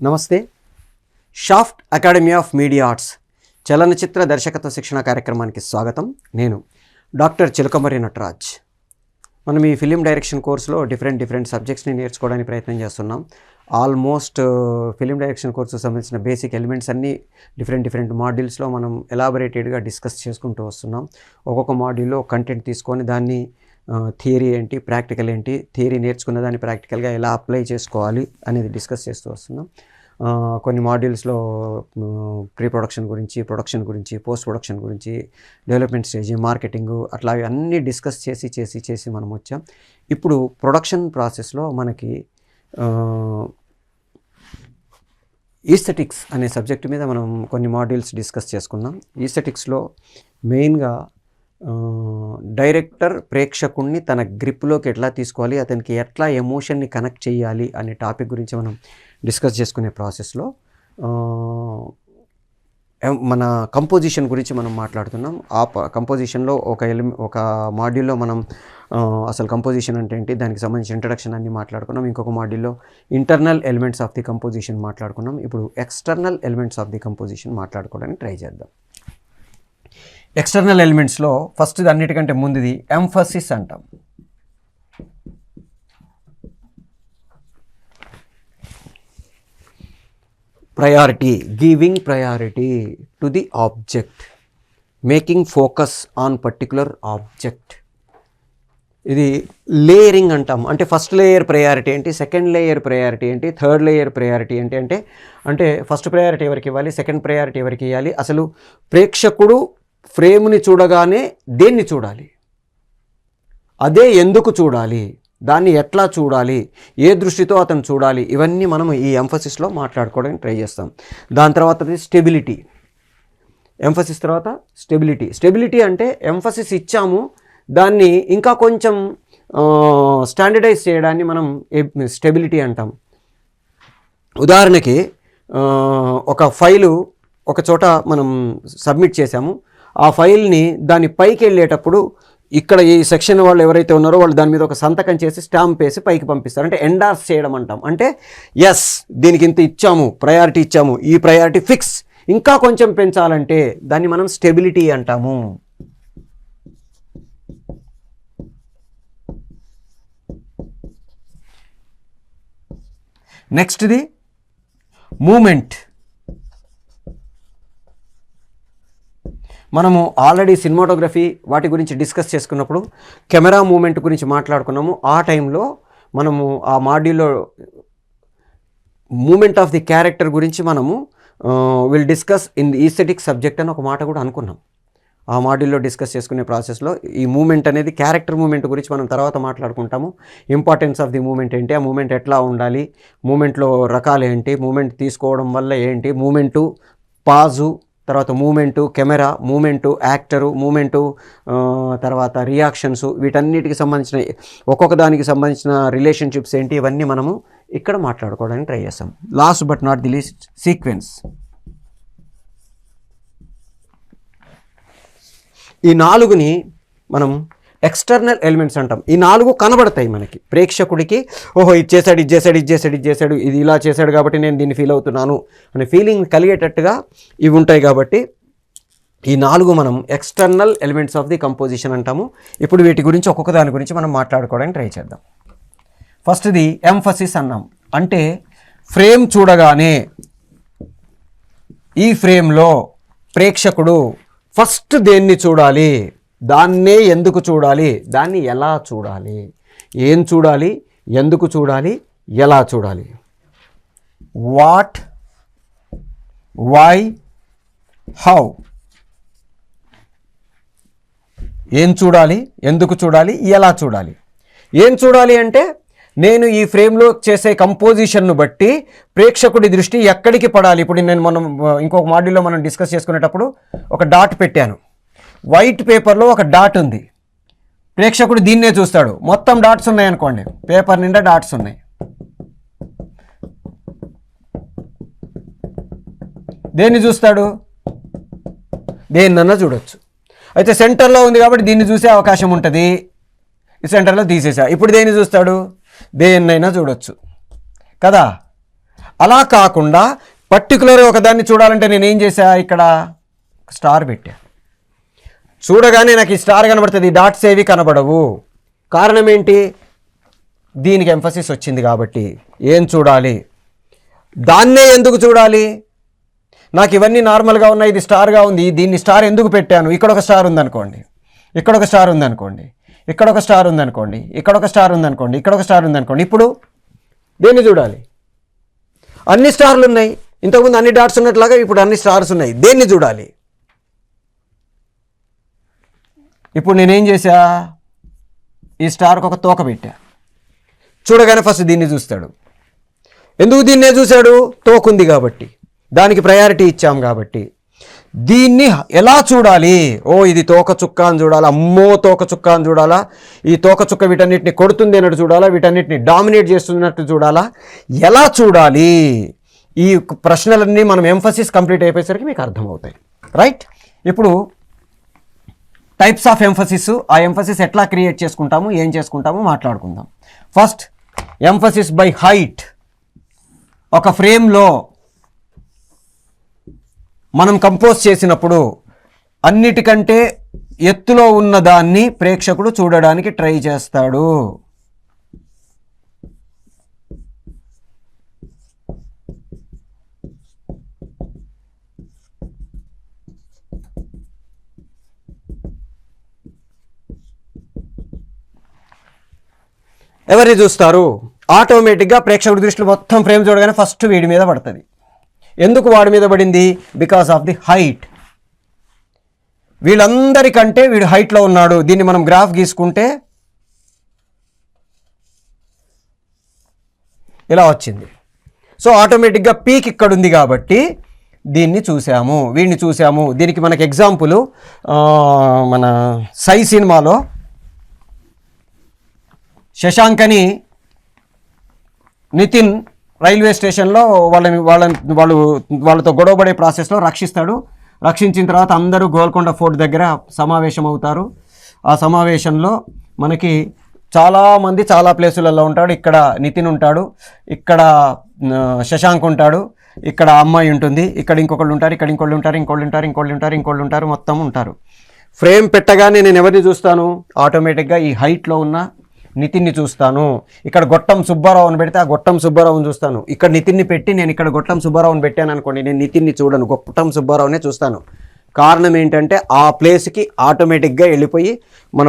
నమస్తే. Shaft academy of media arts చలనచిత్ర దర్శకత్వ శిక్షణ కార్యక్రమానికి స్వాగతం. నేను డాక్టర్ చిలకమర్రి నటరాజ్. మనం ఈ ఫిలిం డైరెక్షన్ కోర్సులో డిఫరెంట్ సబ్జెక్ట్స్ని నేర్చుకోవడానికి ప్రయత్నం చేస్తున్నాం. ఆల్మోస్ట్ ఫిలిం డైరెక్షన్ కోర్సుకు సంబంధించిన బేసిక్ ఎలిమెంట్స్ అన్నీ డిఫరెంట్ మాడ్యూల్స్లో మనం ఎలాబొరేటెడ్గా డిస్కస్ చేసుకుంటూ వస్తున్నాం. ఒక్కొక్క మాడ్యూల్లో కంటెంట్ తీసుకొని దాన్ని థియరీ ఏంటి, ప్రాక్టికల్ ఏంటి, థియరీ నేర్చుకున్న దాన్ని ప్రాక్టికల్గా ఎలా అప్లై చేసుకోవాలి అనేది డిస్కస్ చేస్తూ వస్తున్నాం. కొన్ని మాడ్యూల్స్లో ప్రీ ప్రొడక్షన్ గురించి, ప్రొడక్షన్ గురించి, పోస్ట్ ప్రొడక్షన్ గురించి, డెవలప్మెంట్ స్టేజ్, మార్కెటింగ్, అట్లాగే అన్నీ డిస్కస్ చేసి మనం వచ్చాం. ఇప్పుడు ప్రొడక్షన్ ప్రాసెస్లో మనకి ఈస్థెటిక్స్ అనే సబ్జెక్ట్ మీద మనం కొన్ని మాడ్యూల్స్ డిస్కస్ చేసుకున్నాం. ఈస్థెటిక్స్లో మెయిన్గా డైరెక్టర్ ప్రేక్షకుణ్ణి తన గ్రిప్లోకి ఎట్లా తీసుకోవాలి, అతనికి ఎట్లా ఎమోషన్ని కనెక్ట్ చేయాలి అనే టాపిక్ గురించి మనం డిస్కస్ చేసుకునే ప్రాసెస్లో మన కంపోజిషన్ గురించి మనం మాట్లాడుతున్నాం. ఆ కంపోజిషన్లో ఒక మాడ్యూల్లో మనం అసలు కంపోజిషన్ అంటే ఏంటి, దానికి సంబంధించిన ఇంట్రడక్షన్ అన్ని మాట్లాడుకున్నాం. ఇంకొక మాడ్యూల్లో internal elements of the composition మాట్లాడుకున్నాం. ఇప్పుడు external elements of the composition మాట్లాడుకోవడానికి ట్రై చేద్దాం. ఎక్స్టర్నల్ ఎలిమెంట్స్లో ఫస్ట్ అన్నిటికంటే ముందుది ఎంఫసిస్ అంటాం. Priority, giving priority to the object, making focus on particular object. ఇది లేయరింగ్ అంటాం. అంటే ఫస్ట్ లేయర్ ప్రయారిటీ ఏంటి, సెకండ్ లేయర్ ప్రయారిటీ ఏంటి, థర్డ్ లేయర్ ప్రయారిటీ ఏంటి అంటే ఫస్ట్ ప్రయారిటీ ఎవరికి ఇవ్వాలి, సెకండ్ ప్రయారిటీ ఎవరికి ఇవ్వాలి, అసలు ప్రేక్షకుడు ఫ్రేమ్ని చూడగానే దేన్ని చూడాలి, అదే ఎందుకు చూడాలి, దాన్ని ఎట్లా చూడాలి, ఏ దృష్టితో అతను చూడాలి, ఇవన్నీ మనం ఈ ఎంఫసిస్లో మాట్లాడుకోవడానికి ట్రై చేస్తాం. దాని తర్వాత స్టెబిలిటీ. ఎంఫసిస్ తర్వాత స్టెబిలిటీ అంటే ఎంఫసిస్ ఇచ్చాము, దాన్ని ఇంకా కొంచెం స్టాండర్డైజ్ చేయడాన్ని మనం స్టెబిలిటీ అంటాం. ఉదాహరణకి ఒక ఫైలు ఒక చోట మనం సబ్మిట్ చేసాము. ఆ ఫైల్ని దాని పైకి వెళ్ళేటప్పుడు ఇక్కడ ఈ సెక్షన్ వాళ్ళు ఎవరైతే ఉన్నారో వాళ్ళు దాని మీద ఒక సంతకం చేసి స్టాంప్ వేసి పైకి పంపిస్తారు. అంటే ఎండార్స్ చేయడం అంటాం. అంటే ఎస్, దీనికి ఇంత ఇచ్చాము, ప్రయారిటీ ఇచ్చాము, ఈ ప్రయారిటీ ఫిక్స్, ఇంకా కొంచెం పెంచాలంటే దాన్ని మనం స్టెబిలిటీ అంటాము. నెక్స్ట్ది మూమెంట్. మనము ఆల్రెడీ సినిమాటోగ్రఫీ వాటి గురించి డిస్కస్ చేసుకున్నప్పుడు కెమెరా మూమెంట్ గురించి మాట్లాడుకున్నాము. ఆ టైంలో మనము ఆ మాడ్యూల్లో మూమెంట్ ఆఫ్ ది క్యారెక్టర్ గురించి మనము will discuss in the aesthetic subject అని ఒక మాట కూడా అనుకున్నాం. ఆ మాడ్యూల్లో డిస్కస్ చేసుకునే ప్రాసెస్లో ఈ మూమెంట్ అనేది క్యారెక్టర్ మూమెంట్ గురించి మనం తర్వాత మాట్లాడుకుంటాము. ఇంపార్టెన్స్ ఆఫ్ ది మూమెంట్ ఏంటి, ఆ మూమెంట్ ఎట్లా ఉండాలి, మూమెంట్లో రకాలు ఏంటి, మూమెంట్ తీసుకోవడం వల్ల ఏంటి, మూమెంటు పాజు, తర్వాత movement camera, movement actor, movement తర్వాత రియాక్షన్స్, వీటన్నిటికి సంబంధించిన ఒక్కొక్క దానికి సంబంధించిన రిలేషన్షిప్స్ ఏంటి, ఇవన్నీ మనము ఇక్కడ మాట్లాడుకోవడానికి ట్రై చేస్తాం. Last but not the least sequence. ఈ నాలుగుని మనం ఎక్స్టర్నల్ ఎలిమెంట్స్ అంటాం. ఈ నాలుగు కనబడతాయి మనకి ప్రేక్షకుడికి. ఓహో, ఇది చేశాడు, ఇది ఇలా చేశాడు కాబట్టి నేను దీన్ని ఫీల్ అవుతున్నాను అనే ఫీలింగ్ కలిగేటట్టుగా ఇవి ఉంటాయి. కాబట్టి ఈ నాలుగు మనం external elements of the composition అంటాము. ఇప్పుడు వీటి గురించి ఒక్కొక్క దాని గురించి మనం మాట్లాడుకోవడానికి ట్రై చేద్దాం. ఫస్ట్ది ఎంఫసిస్ అన్నాం. అంటే ఫ్రేమ్ చూడగానే ఈ ఫ్రేమ్లో ప్రేక్షకుడు ఫస్ట్ దేన్ని చూడాలి, దాన్నే ఎందుకు చూడాలి, దాన్ని ఎలా చూడాలి, ఏం చూడాలి, ఎందుకు చూడాలి, ఎలా చూడాలి, వాట్, వై, హౌ. ఏం చూడాలి, ఎందుకు చూడాలి, ఎలా చూడాలి. ఏం చూడాలి అంటే నేను ఈ ఫ్రేమ్లో చేసే కంపోజిషన్ను బట్టి ప్రేక్షకుడి దృష్టి ఎక్కడికి పడాలి. ఇప్పుడు మనం ఇంకొక మాడ్యూల్లో మనం డిస్కస్ చేసుకునేటప్పుడు ఒక డాట్ పెట్టాను. వైట్ పేపర్లో ఒక డాట్ ఉంది, ప్రేక్షకుడు దీన్నే చూస్తాడు. మొత్తం డాట్స్ ఉన్నాయనుకోండి, పేపర్ నిండా డాట్స్ ఉన్నాయి, దేన్ని చూస్తాడు, దేన్నన్నా చూడొచ్చు. అయితే సెంటర్లో ఉంది కాబట్టి దీన్ని చూసే అవకాశం ఉంటుంది. ఈ సెంటర్లో తీసేసా, ఇప్పుడు దేన్ని చూస్తాడు, దేన్నైనా చూడొచ్చు కదా. అలా కాకుండా పర్టికులర్ ఒకదాన్ని చూడాలంటే నేను ఏం చేశా, ఇక్కడ స్టార్ పెట్టా. చూడగానే నాకు ఈ స్టార్ కనబడుతుంది, ఈ డాట్స్ ఏవి కనబడవు. కారణం ఏంటి, దీనికి ఎంఫసిస్ వచ్చింది కాబట్టి. ఏం చూడాలి, దాన్నే ఎందుకు చూడాలి, నాకు ఇవన్నీ నార్మల్గా ఉన్నాయి, ఇది స్టార్గా ఉంది, దీన్ని స్టార్ ఎందుకు పెట్టాను, ఇక్కడ ఒక స్టార్ ఉందనుకోండి, ఇక్కడ ఒక స్టార్ ఉందనుకోండి, ఇక్కడ ఒక స్టార్ ఉందనుకోండి, ఇక్కడ ఒక స్టార్ ఉందనుకోండి, ఇక్కడ ఒక స్టార్ ఉందనుకోండి. ఇప్పుడు దేన్ని చూడాలి, అన్ని స్టార్లు ఉన్నాయి, ఇంతకుముందు అన్ని డాట్స్ ఉన్నట్లాగా ఇప్పుడు అన్ని స్టార్స్ ఉన్నాయి, దేన్ని చూడాలి. ఇప్పుడు నేనేం చేశా, ఈ స్టార్కి ఒక తోక పెట్టా. చూడగానే ఫస్ట్ దీన్ని చూస్తాడు. ఎందుకు దీన్నే చూశాడు, తోకుంది కాబట్టి, దానికి ప్రయారిటీ ఇచ్చాం కాబట్టి. దీన్ని ఎలా చూడాలి, ఓ ఇది తోక చుక్క అని చూడాలా, అమ్మో తోక చుక్క అని చూడాలా, ఈ తోక చుక్క వీటన్నిటిని కొడుతుంది అన్నట్టు చూడాలా, వీటన్నిటిని డామినేట్ చేస్తున్నట్టు చూడాలా, ఎలా చూడాలి, ఈ ప్రశ్నలన్నీ మనం ఎంఫసిస్ కంప్లీట్ అయిపోయేసరికి మీకు అర్థమవుతాయి. రైట్, ఇప్పుడు టైప్స్ ఆఫ్ ఎంఫసిస్, ఆ ఎంఫసిస్ ఎట్లా క్రియేట్ చేసుకుంటాము, ఏం చేసుకుంటాము మాట్లాడుకుందాం. First, emphasis by height. ఒక ఫ్రేమ్లో మనం కంపోజ్ చేసినప్పుడు అన్నిటికంటే ఎత్తులో ఉన్న దాన్ని ప్రేక్షకుడు చూడడానికి ట్రై చేస్తాడు. ఎవరిని చూస్తారు, ఆటోమేటిక్గా ప్రేక్షకుడి దృష్టిలో మొత్తం ఫ్రేమ్ చూడగానే ఫస్ట్ వీడి మీద పడుతుంది. ఎందుకు వాడి మీద పడింది, బికాస్ ఆఫ్ ది హైట్. వీళ్ళందరికంటే వీడు హైట్లో ఉన్నాడు. దీన్ని మనం గ్రాఫ్ గీసుకుంటే ఇలా వచ్చింది. సో ఆటోమేటిక్గా పీక్ ఇక్కడ ఉంది కాబట్టి దీన్ని చూసాము, వీడిని చూసాము. దీనికి మనకి ఎగ్జాంపుల్ మన సై సినిమాలో శశాంక్ అని నితిన్ రైల్వే స్టేషన్లో వాళ్ళతో గొడవపడే ప్రాసెస్లో రక్షిస్తాడు. రక్షించిన తర్వాత అందరూ గోల్కొండ ఫోర్ట్ దగ్గర సమావేశం అవుతారు. ఆ సమావేశంలో మనకి చాలామంది చాలా ప్లేసులలో ఉంటాడు. ఇక్కడ నితిన్ ఉంటాడు, ఇక్కడ శశాంక్ ఉంటాడు, ఇక్కడ అమ్మాయి ఉంటుంది, ఇక్కడ ఇంకొకళ్ళు ఉంటారు, ఇక్కడ ఇంకోళ్ళు ఉంటారు, ఇంకోళ్ళు ఉంటారు, ఇంకోళ్ళు ఉంటారు, ఇంకోళ్ళు ఉంటారు, మొత్తం ఉంటారు. ఫ్రేమ్ పెట్టగానే నేను ఎవరిని చూస్తాను, ఆటోమేటిక్గా ఈ హైట్లో ఉన్న నితిన్ని చూస్తాను. ఇక్కడ గొట్టం సుబ్బారావుని పెడితే ఆ గొట్టం సుబ్బారావుని చూస్తాను. ఇక్కడ నితిన్ని పెట్టి నేను ఇక్కడ గొట్టం సుబ్బారావుని పెట్టాను అనుకోండి, నేను నితిన్ని చూడను, గొట్టం సుబ్బారావునే చూస్తాను. కారణం ఏంటంటే ఆ ప్లేస్కి ఆటోమేటిక్గా వెళ్ళిపోయి మన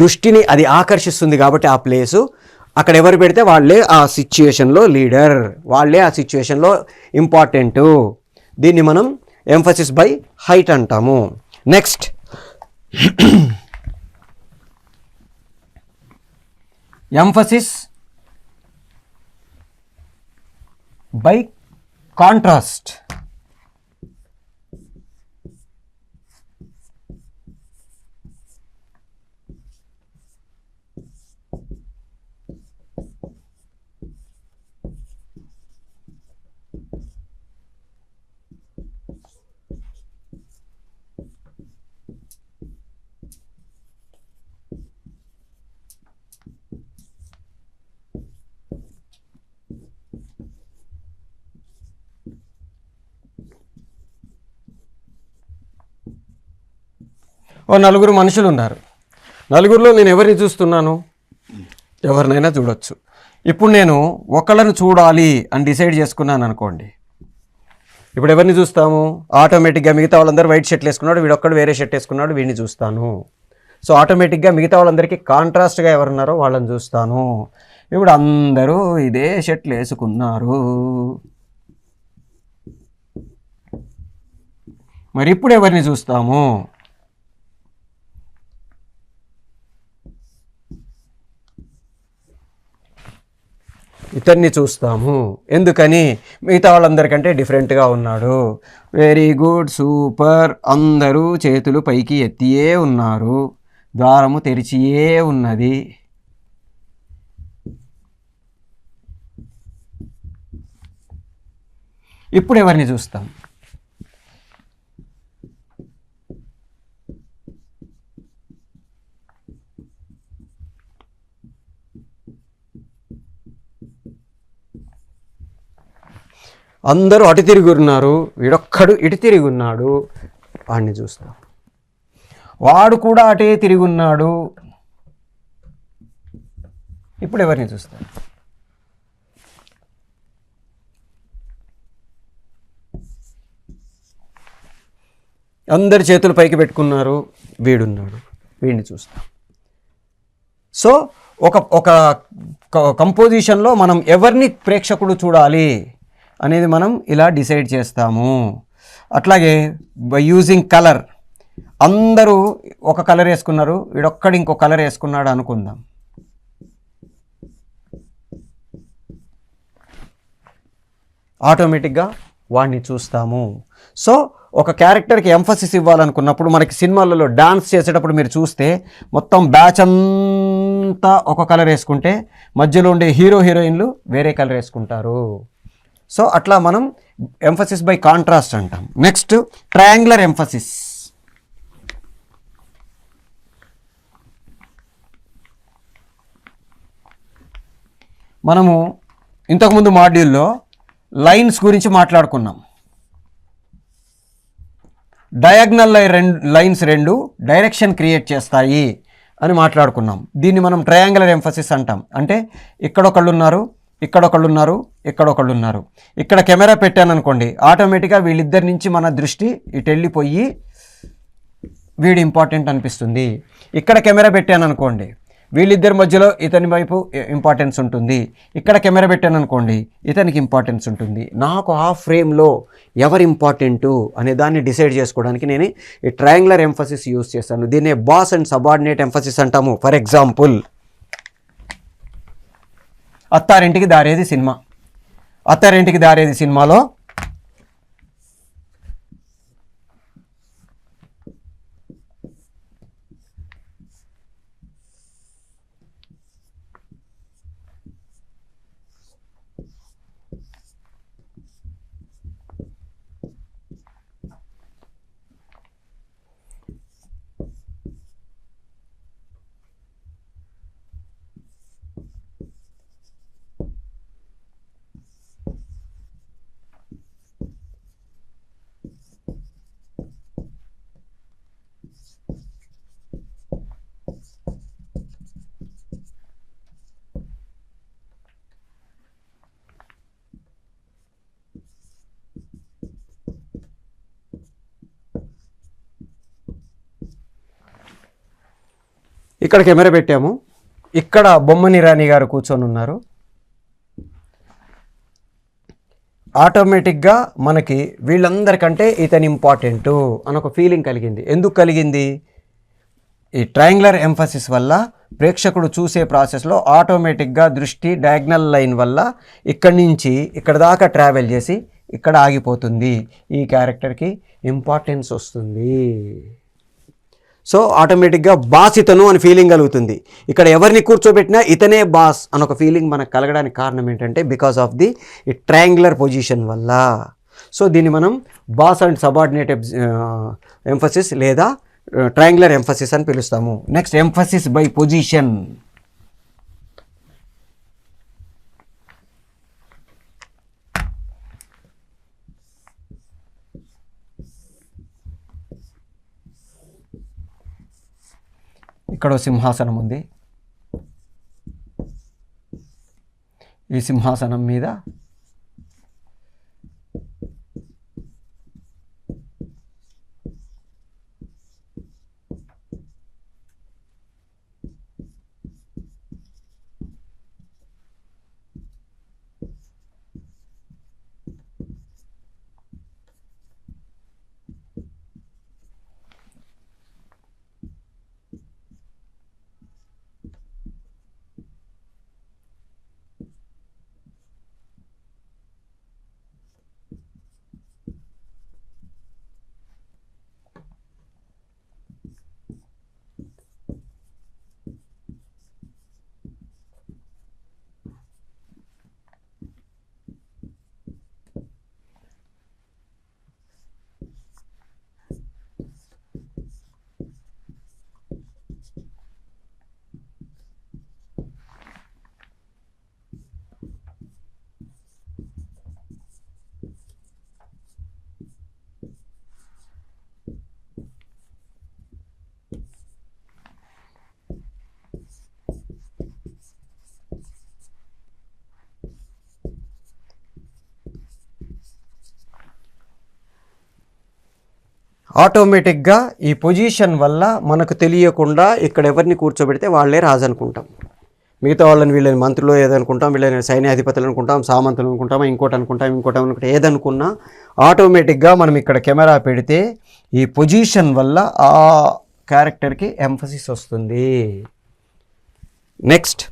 దృష్టిని అది ఆకర్షిస్తుంది కాబట్టి ఆ ప్లేసు అక్కడ ఎవరు పెడితే వాళ్ళే ఆ సిచ్యుయేషన్లో లీడర్, వాళ్ళే ఆ సిచ్యుయేషన్లో ఇంపార్టెంటు. దీన్ని మనం ఎంఫసిస్ బై హైట్ అంటాము. Next, emphasis by contrast. ఓ నలుగురు మనుషులు ఉన్నారు. నలుగురిలో నేను ఎవరిని చూస్తున్నాను, ఎవరినైనా చూడొచ్చు. ఇప్పుడు నేను ఒకళ్ళని చూడాలి అని డిసైడ్ చేసుకున్నాను అనుకోండి, ఇప్పుడు ఎవరిని చూస్తాము, ఆటోమేటిక్గా మిగతా వాళ్ళందరూ వైట్ షర్ట్లు వేసుకున్నాడు, వీడొక్కడు వేరే షర్ట్ వేసుకున్నాడు, వీడిని చూస్తాను. సో ఆటోమేటిక్గా మిగతా వాళ్ళందరికీ కాంట్రాస్ట్గా ఎవరున్నారో వాళ్ళని చూస్తాను. ఇప్పుడు అందరూ ఇదే షర్ట్లు వేసుకున్నారు, మరి ఇప్పుడు ఎవరిని చూస్తాము, ఇతన్ని చూస్తాము. ఎందుకని, మిగతా వాళ్ళందరికంటే డిఫరెంట్గా ఉన్నాడు. వెరీ గుడ్, సూపర్, అందరూ చేతులు పైకి ఎత్తియే ఉన్నారు, ద్వారము తెరిచియే ఉన్నది. ఇప్పుడు ఎవరిని చూస్తాం, అందరూ అటు తిరిగి ఉన్నారు, వీడొక్కడు ఇటు తిరిగి ఉన్నాడు, వాడిని చూస్తాం. వాడు కూడా అటే తిరిగి ఉన్నాడు, ఇప్పుడు ఎవరిని చూస్తాం? అందరి చేతులు పైకి పెట్టుకున్నారు, వీడున్నాడు, వీడిని చూస్తాం. సో ఒక ఒక కంపోజిషన్లో మనం ఎవరిని ప్రేక్షకుడు చూడాలి అనేది మనం ఇలా డిసైడ్ చేస్తాము. అట్లాగే బై యూజింగ్ కలర్, అందరూ ఒక కలర్ వేసుకున్నారు, వీడొక్కడు ఇంకో కలర్ వేసుకున్నాడు అనుకుందాం. ఆటోమేటిక్గా వాడిని చూస్తాము. సో ఒక క్యారెక్టర్కి ఎంఫసిస్ ఇవ్వాలనుకున్నప్పుడు మనకి సినిమాలలో డాన్స్ చేసేటప్పుడు మీరు చూస్తే మొత్తం బ్యాచ్ అంతా ఒక కలర్ వేసుకుంటే మధ్యలో ఉండే హీరో హీరోయిన్లు వేరే కలర్ వేసుకుంటారు. సో అట్లా మనం ఎంఫసిస్ బై కాంట్రాస్ట్ అంటాం. Next triangular emphasis. మనము ఇంతకుముందు మాడ్యూల్లో లైన్స్ గురించి మాట్లాడుకున్నాం. డయాగ్నల్ లైన్స్ రెండు డైరెక్షన్ క్రియేట్ చేస్తాయి అని మాట్లాడుకున్నాం. దీన్ని మనం ట్రయాంగులర్ ఎంఫసిస్ అంటాం. అంటే ఇక్కడొకళ్ళు ఉన్నారు, ఇక్కడొకళ్ళు ఉన్నారు, ఇక్కడొకళ్ళు ఉన్నారు. ఇక్కడ కెమెరా పెట్టాను అనుకోండి, ఆటోమేటిక్గా వీళ్ళిద్దరి నుంచి మన దృష్టి ఇటు వెళ్ళిపోయి వీడు ఇంపార్టెంట్ అనిపిస్తుంది. ఇక్కడ కెమెరా పెట్టాను అనుకోండి, వీళ్ళిద్దరి మధ్యలో ఇతని వైపు ఇంపార్టెన్స్ ఉంటుంది. ఇక్కడ కెమెరా పెట్టాను అనుకోండి, ఇతనికి ఇంపార్టెన్స్ ఉంటుంది. నాకు ఆ ఫ్రేమ్లో ఎవరు ఇంపార్టెంటు అనే దాన్ని డిసైడ్ చేసుకోవడానికి నేను ఈ ట్రయాంగులర్ ఎంఫసిస్ యూజ్ చేస్తాను. దీన్నే బాస్ అండ్ సబార్డినేట్ ఎంఫసిస్ అంటాము. For example, Attarintiki Daredi cinema. Attarintiki Daredi సినిమాలో ఇక్కడ కెమెరా పెట్టాము, ఇక్కడ బొమ్మని రాణి గారు కూర్చొని ఉన్నారు. ఆటోమేటిక్గా మనకి వీళ్ళందరికంటే ఇతని ఇంపార్టెంటు అని ఒక ఫీలింగ్ కలిగింది. ఎందుకు కలిగింది? ఈ ట్రయాంగులర్ ఎంఫసిస్ వల్ల ప్రేక్షకుడు చూసే ప్రాసెస్లో ఆటోమేటిక్గా దృష్టి డయాగ్నల్ లైన్ వల్ల ఇక్కడి నుంచి ఇక్కడ దాకా ట్రావెల్ చేసి ఇక్కడ ఆగిపోతుంది. ఈ క్యారెక్టర్కి ఇంపార్టెన్స్ వస్తుంది. సో ఆటోమేటిక్గా బాస్ ఇతను అని ఫీలింగ్ కలుగుతుంది. ఇక్కడ ఎవరిని కూర్చోబెట్టినా ఇతనే బాస్ అని ఒక ఫీలింగ్ మనకు కలగడానికి కారణం ఏంటంటే because of the triangular position వల్ల. సో దీన్ని మనం బాస్ అండ్ సబార్డినేట్ ఎంఫసిస్ లేదా ట్రయాంగులర్ ఎంఫసిస్ అని పిలుస్తాము. Next emphasis by position. ఇక్కడ సింహాసనం ఉంది. ఈ సింహాసనం మీద ఆటోమేటిక్గా ఈ పొజిషన్ వల్ల మనకు తెలియకుండా ఇక్కడ ఎవరిని కూర్చోబెడితే వాళ్ళే రాజు అనుకుంటాం. మిగతా వాళ్ళని వీళ్ళని మంత్రులు ఏదనుకుంటాం, వీళ్ళని సైన్యాధిపతులు అనుకుంటాం, సామంతులు అనుకుంటాం, ఇంకోటి అనుకుంటాం, ఏదనుకున్నా ఆటోమేటిక్గా మనం ఇక్కడ కెమెరా పెడితే ఈ పొజిషన్ వల్ల ఆ క్యారెక్టర్కి ఎంఫసిస్ వస్తుంది. Next,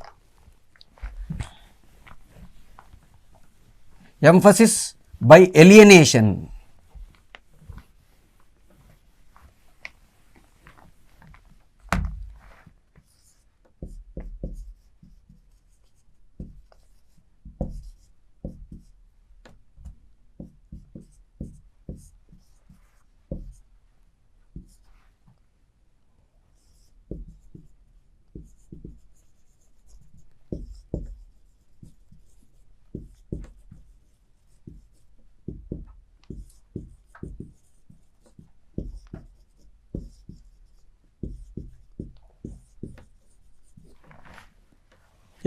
emphasis by alienation.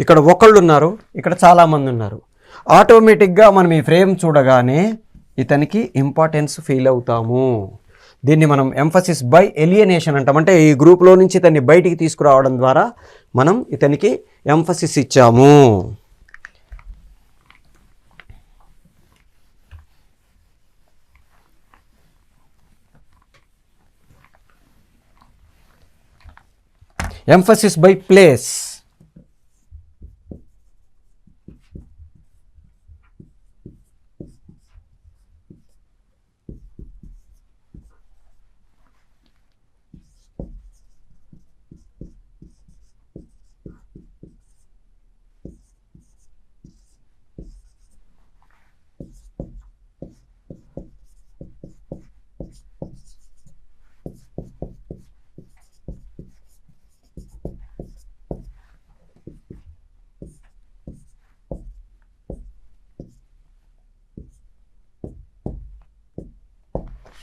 ఇక్కడ ఒకళ్ళు ఉన్నారు, ఇక్కడ చాలామంది ఉన్నారు. ఆటోమేటిక్గా మనం ఈ ఫ్రేమ్ చూడగానే ఇతనికి ఇంపార్టెన్స్ ఫీల్ అవుతాము. దీన్ని మనం ఎంఫసిస్ బై ఎలియనేషన్ అంటాం. అంటే ఈ గ్రూప్లో నుంచి ఇతన్ని బయటికి తీసుకురావడం ద్వారా మనం ఇతనికి ఎంఫసిస్ ఇచ్చాము. Emphasis by place.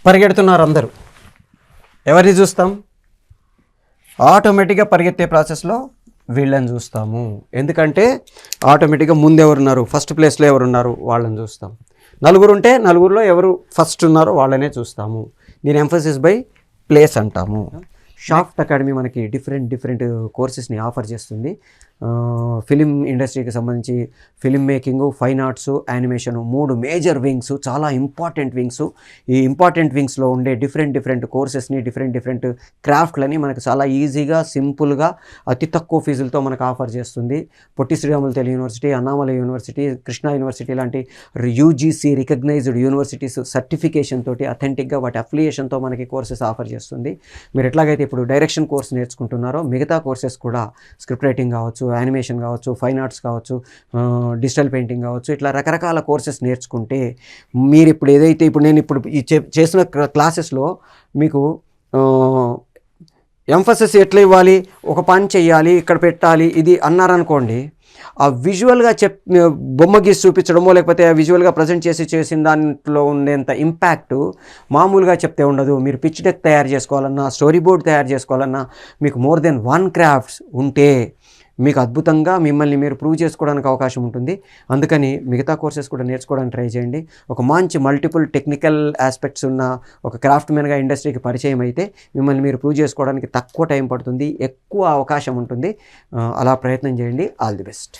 పరిగెడుతున్నారు అందరూ, ఎవరిని చూస్తాం? ఆటోమేటిక్గా పరిగెత్తే ప్రాసెస్లో వీళ్ళని చూస్తాము. ఎందుకంటే ఆటోమేటిక్గా ముందు ఎవరున్నారు, ఫస్ట్ ప్లేస్లో ఎవరున్నారు వాళ్ళని చూస్తాం. నలుగురు ఉంటే నలుగురిలో ఎవరు ఫస్ట్ ఉన్నారో వాళ్ళనే చూస్తాము. దీని ఎంఫసిస్ బై ప్లేస్ అంటాము. షాఫ్ట్ అకాడమీ మనకి డిఫరెంట్ కోర్సెస్ని ఆఫర్ చేస్తుంది. ఫిలిం ఇండస్ట్రీకి సంబంధించి film making, fine arts, animation 3 major wings, చాలా ఇంపార్టెంట్ వింగ్స్. ఈ ఇంపార్టెంట్ వింగ్స్లో ఉండే డిఫరెంట్ కోర్సెస్ని, డిఫరెంట్ క్రాఫ్ట్లని మనకు చాలా ఈజీగా, సింపుల్గా, అతి తక్కువ ఫీజులతో మనకు ఆఫర్ చేస్తుంది. Potti Sriramulu Telugu university, Annamalai university, Krishna university లాంటి యూజీసీ రికగ్నైజ్డ్ యూనివర్సిటీస్ సర్టిఫికేషన్ తోటి, అథెంటిక్గా వాటి అఫిలియేషన్తో మనకి కోర్సెస్ ఆఫర్ చేస్తుంది. మీరు ఎట్లాగైతే ఇప్పుడు డైరెక్షన్ కోర్స్ నేర్చుకుంటున్నారో మిగతా కోర్సెస్ కూడా స్క్రిప్ట్ రైటింగ్ కావచ్చు, యానిమేషన్ కావచ్చు, ఫైన్ ఆర్ట్స్ కావచ్చు, డిజిటల్ పెయింటింగ్ కావచ్చు, ఇట్లా రకరకాల కోర్సెస్ నేర్చుకుంటే మీరు ఇప్పుడు ఏదైతే ఇప్పుడు నేను ఇప్పుడు ఈ చేసిన క్లాసెస్లో మీకు ఎంఫసిస్ ఎట్లా ఇవ్వాలి, ఒక పని చెయ్యాలి, ఇక్కడ పెట్టాలి, ఇది అన్నారనుకోండి, ఆ విజువల్గా బొమ్మ గీసి చూపించడమో లేకపోతే విజువల్గా ప్రజెంట్ చేసిన దాంట్లో ఉండేంత ఇంపాక్ట్ మామూలుగా చెప్తే ఉండదు. మీరు పిచ్ డెక్ తయారు చేసుకోవాలన్నా, స్టోరీ బోర్డ్ తయారు చేసుకోవాలన్నా, మీకు మోర్ దెన్ 1 క్రాఫ్ట్స్ ఉంటే మీకు అద్భుతంగా మిమ్మల్ని మీరు ప్రూవ్ చేసుకోవడానికి అవకాశం ఉంటుంది. అందుకని మిగతా కోర్సెస్ కూడా నేర్చుకోవడానికి ట్రై చేయండి. ఒక మంచి మల్టిపుల్ టెక్నికల్ ఆస్పెక్ట్స్ ఉన్న ఒక క్రాఫ్ట్మెన్గా ఇండస్ట్రీకి పరిచయం అయితే మిమ్మల్ని మీరు ప్రూవ్ చేసుకోవడానికి తక్కువ టైం పడుతుంది, ఎక్కువ అవకాశం ఉంటుంది. అలా ప్రయత్నం చేయండి. All the best.